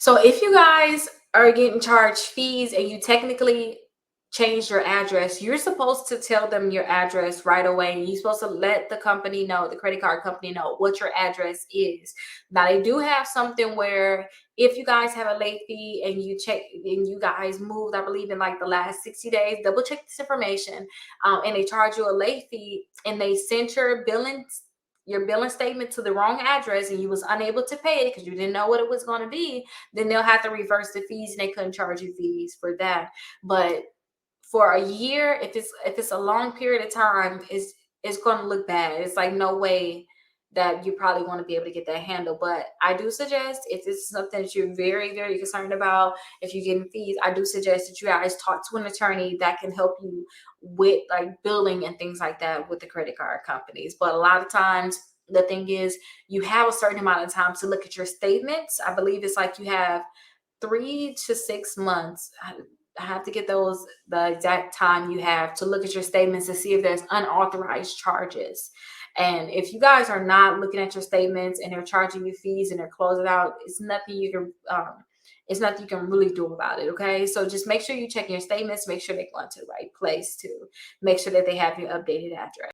So if you guys are getting charged fees and you technically change your address, you're supposed to tell them your address right away. And you're supposed to let the company know, the credit card company know what your address is. Now they do have something where if you guys have a late fee and you check and you guys moved, I believe in like the last 60 days, double check this information, and they charge you a late fee and they sent your billing statement to the wrong address and you was unable to pay it because you didn't know what it was going to be, then they'll have to reverse the fees and they couldn't charge you fees for that. But for a year, if it's a long period of time, it's going to look bad. It's like no way that you probably want to be able to get that handled. But I do suggest, if this is something that you're very, very concerned about, if you're getting fees, I do suggest that you guys talk to an attorney that can help you with like billing and things like that with the credit card companies. But a lot of times the thing is you have a certain amount of time to look at your statements. I believe it's like you have 3 to 6 months. I have to get the exact time you have to look at your statements to see if there's unauthorized charges. And if you guys are not looking at your statements and they're charging you fees and they're closing out, it's nothing you can really do about it. Okay, so just make sure you check your statements, make sure they're going to the right place, to make sure that they have your updated address.